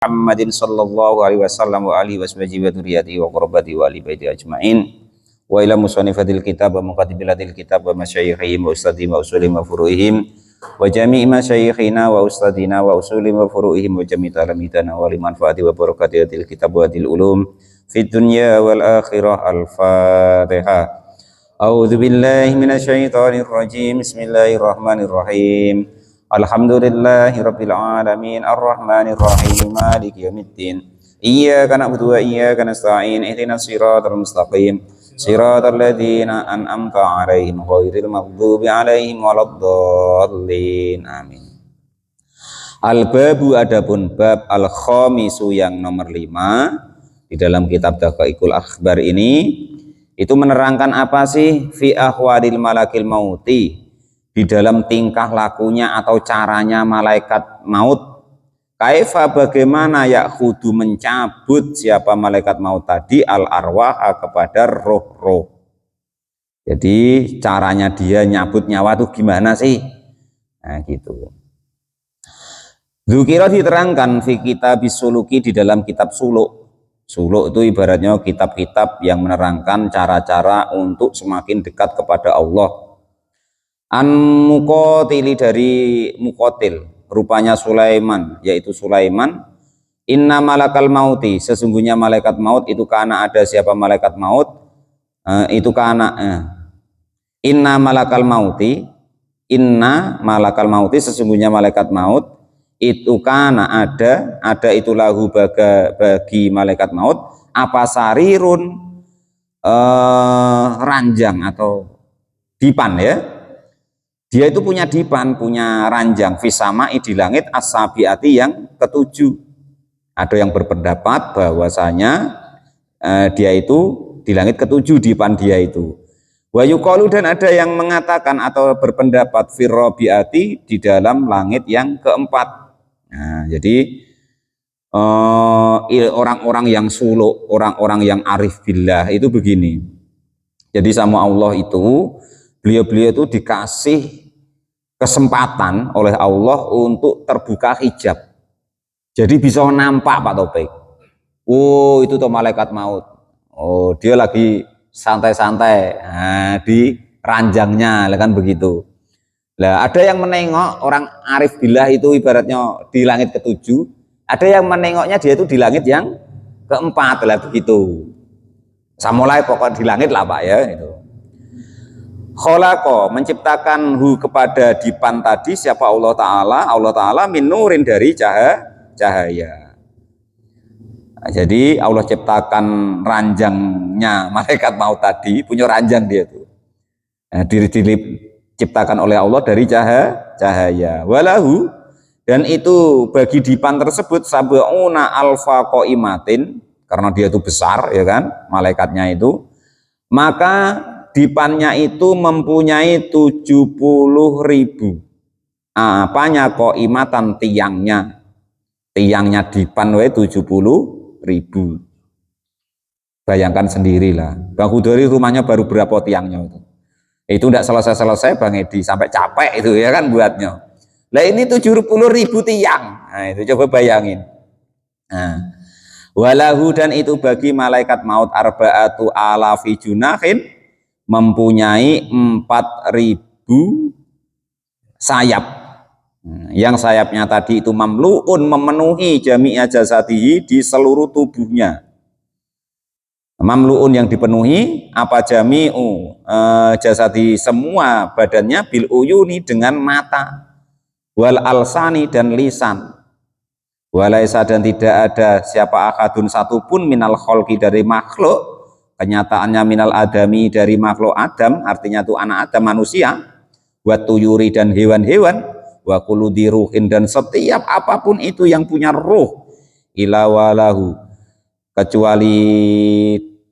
Muhammadin sallallahu alaihi wasallam wa alihi washabihi wa dzurriyyatihi wa qurrabati wa ali baiti ajmain wa ila musannifatil kitab wa muqaddimatil kitab wa masyayikhihim wa ustadihim wa usulihim wa furu'ihim wa jami'i masyayikhina wa ustadina wa usulihim wa furu'ihim wa jami'i talamidana wa liman fa'ati wa barakatil kitab wa adil ulum fid dunya wal akhirah. Al-Fatihah. A'udzu billahi minasyaitonir rajim. Bismillahirrahmanirrahim. Alhamdulillahi rabbil alamin arrahmanir rahim maliki yaumiddin iyyaka na'budu wa iyyaka nasta'in ihdinas siratal mustaqim siratal ladzina an'amta 'alaihim ghairil maghdubi alaihim waladdallin amin. Al-babu, adapun bab al-khamisu yang nomor 5 di dalam kitab Daqaiqul Akhbar ini itu menerangkan apa sih fi ahwadil malakil mauti, di dalam tingkah lakunya atau caranya malaikat maut. Kaifa, bagaimana yakhudu, mencabut siapa malaikat maut tadi, al arwaha, kepada roh-roh. Jadi caranya dia nyabut nyawa itu gimana sih? Nah gitu. Dzukira, diterangkan fi kitab suluki, di dalam kitab suluk. Suluk itu ibaratnya kitab-kitab yang menerangkan cara-cara untuk semakin dekat kepada Allah. An Muqatili, dari Muqatil, rupanya Sulaiman, yaitu Sulaiman. Inna malakal mauti, sesungguhnya malaikat maut itu, karena ada siapa malaikat maut itu karena inna malakal mauti, sesungguhnya malaikat maut itu karena ada itu lahu bagi malaikat maut apa sarirun, ranjang atau dipan ya. Dia itu punya dipan, punya ranjang fisamai, di langit as-sabiati, yang ketujuh. Ada yang berpendapat bahwasanya dia itu di langit ketujuh, dipan dia itu. Wa yuqalu, dan ada yang mengatakan atau berpendapat firrabiati, di dalam langit yang keempat. Nah, jadi orang-orang yang suluk, orang-orang yang arif billah itu begini. Jadi sama Allah itu, beliau-beliau itu dikasih kesempatan oleh Allah untuk terbuka hijab. Jadi bisa nampak Pak Taufik. Oh, itu tuh malaikat maut. Oh, dia lagi santai-santai di ranjangnya, kan begitu. Lah, ada yang menengok orang arif billah itu ibaratnya di langit ketujuh. Ada yang menengoknya dia itu di langit yang keempat, lah begitu. Samulai pokok di langit lah Pak ya itu. Khalaqa, menciptakan hu, kepada dipan tadi siapa Allah Ta'ala min nurin, dari cahaya. Nah, jadi Allah ciptakan ranjangnya malaikat maut tadi, punya ranjang dia tuh. Nah, diciptakan oleh Allah dari cahaya. Walahu, dan itu bagi dipan tersebut sab'una alfa qaimatin, karena dia itu besar ya kan, malaikatnya itu, maka dipannya itu mempunyai 70.000 apanya qaimatan, tiangnya dipan 70.000. Bayangkan sendirilah, Bang Hudori rumahnya baru berapa tiangnya itu tidak selesai Bang Edi, sampai capek itu ya kan buatnya. Lah ini 70.000 tiang. Nah itu coba bayangin. Nah, walahu, dan itu bagi malaikat maut arba'atu alafi junahin, mempunyai 4.000 sayap. Yang sayapnya tadi itu mamluun, memenuhi jami'a jasadihi, di seluruh tubuhnya. Mamluun, yang dipenuhi, apa jami'u jasadi, semua badannya, bil uyuni, dengan mata, wal alsani, dan lisan, walaisa, dan tidak ada siapa akadun satupun minal kholqi, dari makhluk, kenyataannya minal adami, dari makhluk Adam, artinya itu anak Adam, manusia, wa tuyuri, dan hewan-hewan, wa kuludi ruhin, dan setiap apapun itu yang punya ruh, ila walahu, kecuali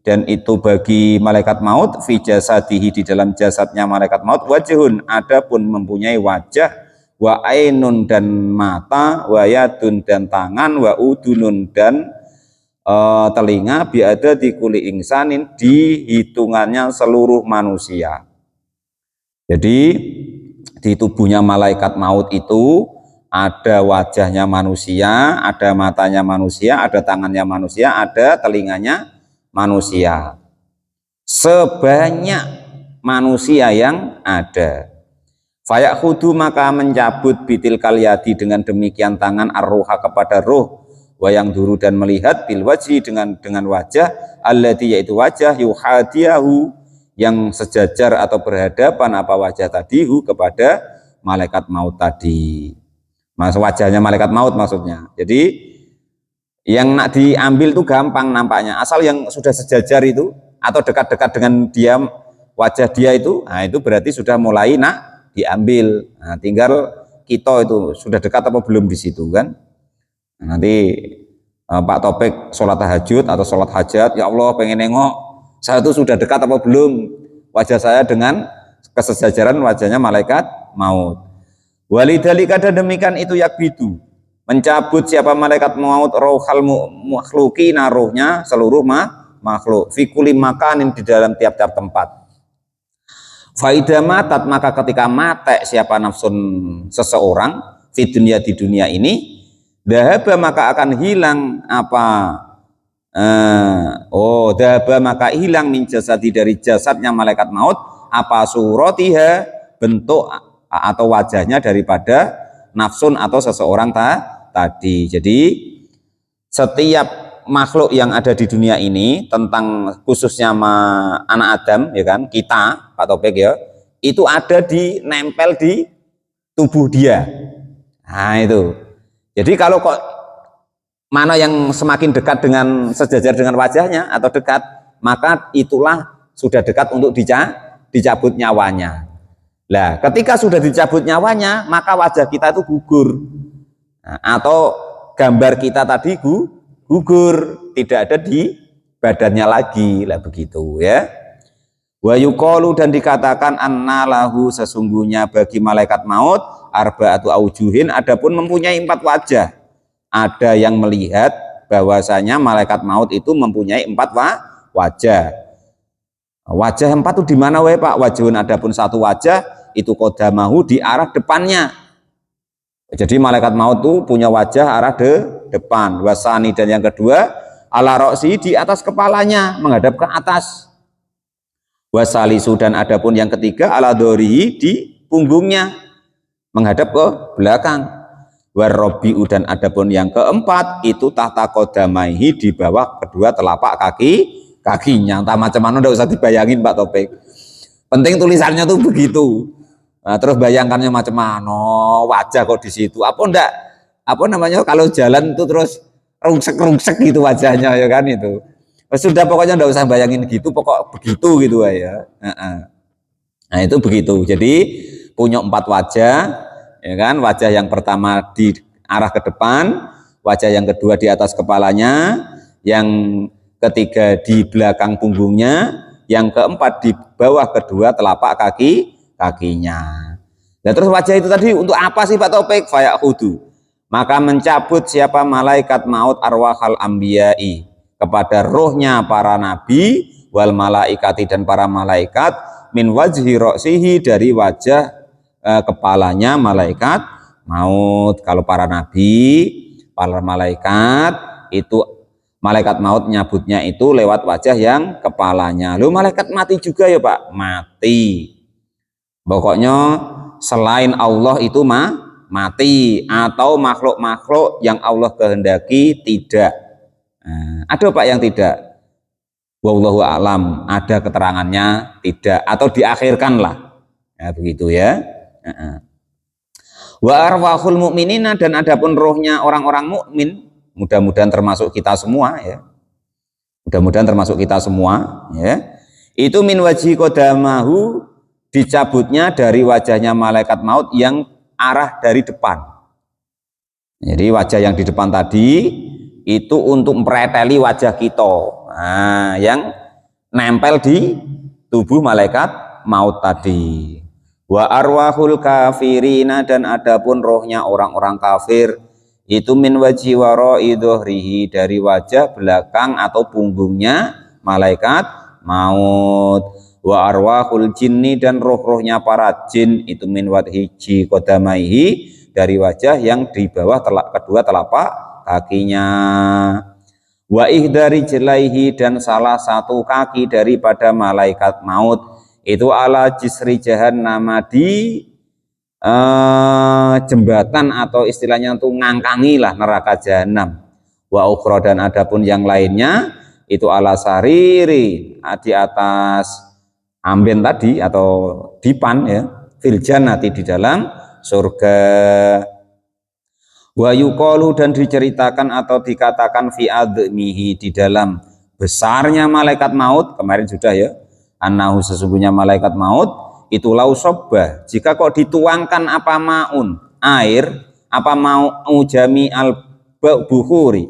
dan itu bagi malaikat maut, fi jasadihi, di dalam jasadnya malaikat maut, wajhun, adapun mempunyai wajah, wa ainun, dan mata, wa yadun, dan tangan, wa udunun, dan telinga, biada di kuli insanin, di hitungannya seluruh manusia. Jadi di tubuhnya malaikat maut itu ada wajahnya manusia, ada matanya manusia, ada tangannya manusia, ada telinganya manusia. Sebanyak manusia yang ada. Fayakhudhu maka mencabut bitil kalyadi dengan demikian tangan arruha kepada ruh, wayang duru dan melihat bil wajhi dengan wajah alladhi yaitu wajah yuhadiyahu yang sejajar atau berhadapan apa wajah tadihu kepada malaikat maut tadi. Mas wajahnya malaikat maut maksudnya. Jadi yang nak diambil itu gampang nampaknya, asal yang sudah sejajar itu atau dekat-dekat dengan dia wajah dia itu, nah itu berarti sudah mulai nak diambil. Nah, tinggal kita itu sudah dekat apa belum di situ kan. Nah, nanti Pak Topik sholat tahajud atau sholat hajat, ya Allah pengen nengok saya itu sudah dekat apa belum wajah saya dengan kesejajaran wajahnya malaikat maut. Walidhalika dan demikian itu yakbidu mencabut siapa malaikat maut rohal makhlukina rohnya seluruh makhluk fikuli makanin di dalam tiap-tiap tempat. Faidah matat maka ketika mate siapa nafsun seseorang di dunia ini dahaba maka akan hilang apa dahaba maka hilang min jasadi dari jasadnya malaikat maut apa suratiha bentuk atau wajahnya daripada nafsun atau seseorang tadi. Jadi setiap makhluk yang ada di dunia ini tentang khususnya anak Adam ya kan, kita Pak Topik ya, itu ada di nempel di tubuh dia. Nah itu. Jadi kalau kok mana yang semakin dekat dengan sejajar dengan wajahnya atau dekat, maka itulah sudah dekat untuk dicabut nyawanya. Lah, ketika sudah dicabut nyawanya, maka wajah kita itu gugur. Nah, atau gambar kita tadi gugur, tidak ada di badannya lagi, lah begitu ya. Wa yuqalu dan dikatakan annalahu sesungguhnya bagi malaikat maut arba'atu aujuhin adapun mempunyai 4 wajah. Ada yang melihat bahwasanya malaikat maut itu mempunyai 4 wajah. Wajah 4 itu di mana wae Pak? Wajhun adapun satu wajah itu qodamahu di arah depannya. Jadi malaikat maut itu punya wajah arah depan. Wasani dan yang kedua ala roksi di atas kepalanya menghadap ke atas. Wasalisu dan adapun yang ketiga ala dorihi di punggungnya menghadap ke belakang. Warrobiu dan adapun yang keempat itu tahta qodamaihi di bawah kedua telapak kakinya. Entah macam mana udah usah dibayangin Pak Topik. Penting tulisannya tuh begitu. Nah, terus bayangkannya macam mana wajah kok di situ. Apa enggak? Apa namanya kalau jalan itu terus rungsek gitu wajahnya ya kan itu. Sudah pokoknya enggak usah bayangin gitu, pokok begitu gitu ya. Nah, itu begitu. Jadi punya 4 wajah ya kan. Wajah yang pertama di arah ke depan, wajah yang kedua di atas kepalanya, yang ketiga di belakang punggungnya, yang keempat di bawah kedua telapak kakinya. Nah terus wajah itu tadi untuk apa sih Pak Topik? Fayakhudhu maka mencabut siapa malaikat maut arwahal ambiyai kepada rohnya para nabi wal malaikati dan para malaikat min wajhi roksihi dari wajah kepalanya malaikat maut. Kalau para nabi, para malaikat itu malaikat maut nyabutnya itu lewat wajah yang kepalanya. Loh malaikat mati juga ya Pak? Mati. Pokoknya selain Allah itu mati atau makhluk-makhluk yang Allah kehendaki tidak. Nah, ada Pak yang tidak? Wallahu a'lam, ada keterangannya tidak atau diakhirkan lah. Ya begitu ya. Wa arwahul mu'minina dan adapun rohnya orang-orang mukmin, mudah-mudahan termasuk kita semua ya. Mudah-mudahan termasuk kita semua ya. Itu min wajhi qodamahu dicabutnya dari wajahnya malaikat maut yang arah dari depan. Jadi wajah yang di depan tadi itu untuk mempreteli wajah kita. Nah, yang nempel di tubuh malaikat maut tadi. Wa arwahul kafirina dan adapun rohnya orang-orang kafir itu min wajhi wara'i dhuhrihi dari wajah belakang atau punggungnya malaikat maut. wa arwahul jinni dan roh-rohnya para jin itu min wadhiji qadamaihi dari wajah yang di bawah kedua telapak kakinya, wa ihdari jelaihi dan salah satu kaki daripada malaikat maut itu ala jisri jahannam di jembatan atau istilahnya untuk ngangkangi lah neraka jahanam, wa ukhra dan adapun yang lainnya itu ala sariri di atas amben tadi atau dipan ya, fil jannati di dalam surga. Wa yuqalu dan diceritakan atau dikatakan fi admihi di dalam besarnya malaikat maut, kemarin sudah ya, annahu sesungguhnya malaikat maut itu lau sobbah jika kok dituangkan apa maun air apa mau jami al bukhuri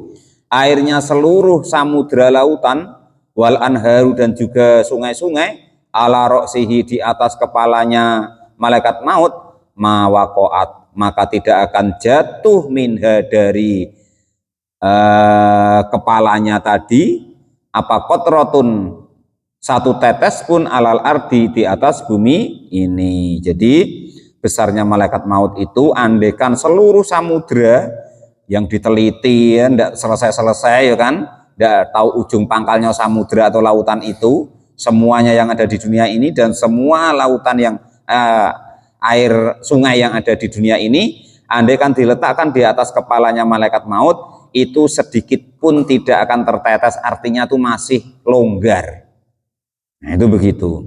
airnya seluruh samudra lautan wal anharu dan juga sungai-sungai ala roksihi di atas kepalanya malaikat maut mawaqaat maka tidak akan jatuh minha dari kepalanya tadi apa kotrotun satu tetes pun alal ardi di atas bumi ini. Jadi besarnya malaikat maut itu andekan seluruh samudra yang diteliti ya, tidak selesai-selesai ya kan, tidak tahu ujung pangkalnya samudra atau lautan itu, semuanya yang ada di dunia ini dan semua lautan yang air sungai yang ada di dunia ini andai kan diletakkan di atas kepalanya malaikat maut itu sedikit pun tidak akan tertetes, artinya itu masih longgar. Nah itu begitu,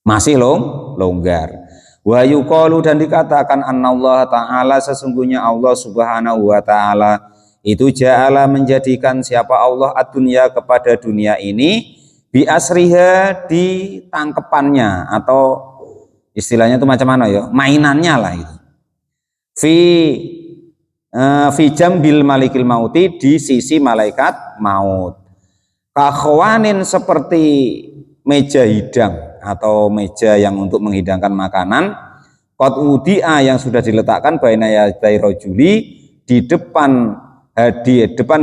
masih longgar. Wa yuqalu dan dikatakan annallaha ta'ala sesungguhnya Allah subhanahu wa ta'ala itu ja'ala menjadikan siapa Allah ad-dunya kepada dunia ini bi asriha di tangkepannya atau istilahnya itu macam mana ya, mainannya lah itu. Fi jambil malikil mauti di sisi malaikat maut. Kakhwanin seperti meja hidang atau meja yang untuk menghidangkan makanan. Qad udia yang sudah diletakkan baina yaday rajuli di depan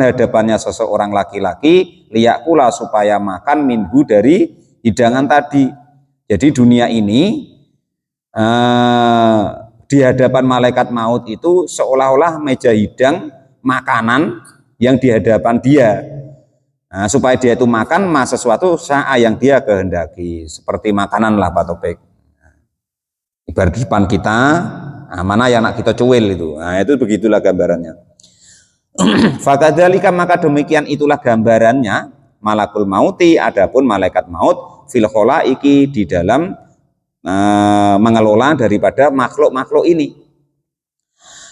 hadapannya seseorang laki-laki liyakula supaya makan minhu dari hidangan tadi. Jadi dunia ini di hadapan malaikat maut itu seolah-olah meja hidang makanan yang di hadapan dia. Nah, supaya dia itu makan sesuatu saat yang dia kehendaki, seperti makanan lah Pak Topik. Ibarat di depan kita, mana yang nak kita cuil itu. Nah, itu begitulah gambarannya. Fakadzalika maka demikian itulah gambarannya malakul mauti adapun malaikat maut fil khalaiki di dalam mengelola daripada makhluk-makhluk ini.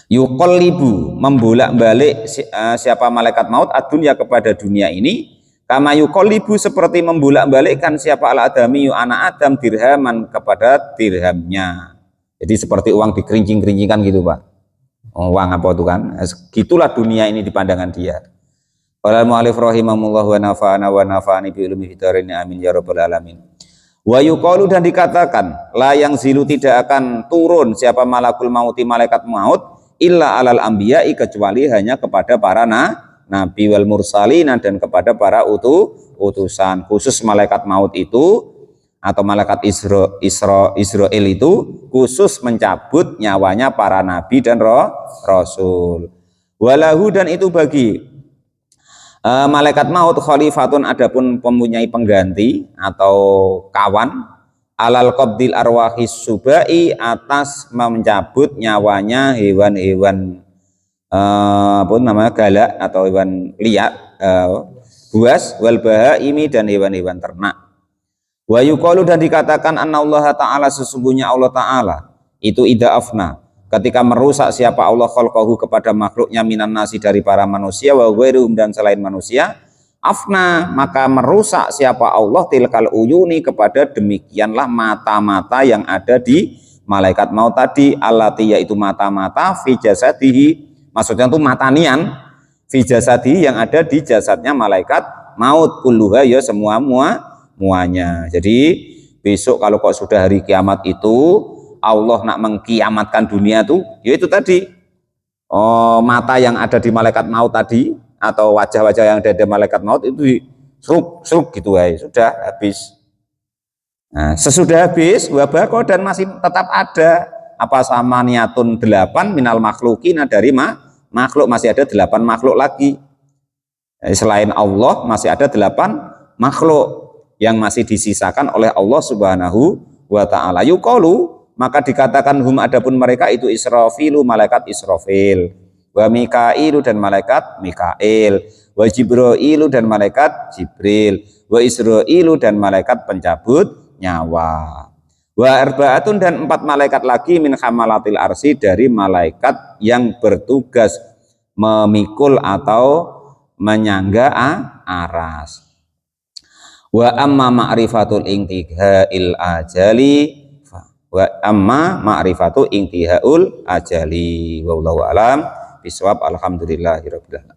Yuqallibu membolak-balik siapa malaikat maut ad-dunya kepada dunia ini kama yuqallibu seperti membolak-balikkan siapa al-adami anak Adam dirhaman kepada dirhamnya. Jadi seperti uang dikerincing-kerincingkan gitu Pak. Uang apa itu kan? Gitulah dunia ini di pandangan dia. Qala al-mu'allif rahimahullah wa nafa'ani bi ilmi fitarin amin ya rabbal alamin. Wa yuqalu dan dikatakan la yang zilu tidak akan turun siapa malakul mauti malaikat maut illa alal anbiya'i kecuali hanya kepada para nabi wal mursalin dan kepada para utusan. Khusus malaikat maut itu atau malaikat Israel itu khusus mencabut nyawanya para nabi dan rasul. Walahu dan itu bagi malaikat maut khalifatun adapun mempunyai pengganti atau kawan alal qabdil arwahis subai atas mencabut nyawanya hewan-hewan apa namanya galak atau hewan liar buas wal bahaimi dan hewan-hewan ternak. Wa yuqalu dan dikatakan annallaha ta'ala sesungguhnya Allah ta'ala itu ida afna ketika merusak siapa Allah khalqahu kepada makhluknya minan nasi dari para manusia wa ghairuhum dan selain manusia afna maka merusak siapa Allah tilkal uyuni kepada demikianlah mata-mata yang ada di malaikat maut tadi allati yaitu mata-mata fi jasadihi maksudnya itu matanian fi jasadihi yang ada di jasadnya malaikat maut kulluha ya semuanya. Jadi besok kalau kok sudah hari kiamat itu Allah nak mengkiamatkan dunia tuh, yaitu tadi mata yang ada di malaikat maut tadi atau wajah-wajah yang ada di malaikat maut itu seruk gitu ya sudah habis. Nah, sesudah habis wabako dan masih tetap ada apa sama niatun 8 minal makhlukina dari makhluk, masih ada 8 makhluk lagi. Selain Allah masih ada 8 makhluk yang masih disisakan oleh Allah Subhanahu wa ta'ala. Yuqalu, maka dikatakan hum, adapun mereka itu Israfilu, malaikat Israfil, wa Mikailu dan malaikat Mikail, wa Jibrailu dan malaikat Jibril, wa Israilu dan malaikat pencabut nyawa, wa arba'atun dan 4 malaikat lagi min hamalatil arsi dari malaikat yang bertugas memikul atau menyangga aras. Wa amma ma'rifatul intihail ajali, wa amma ma'rifatu intihaul ajali, wallahu alam bisawab. Alhamdulillahirabbil alamin.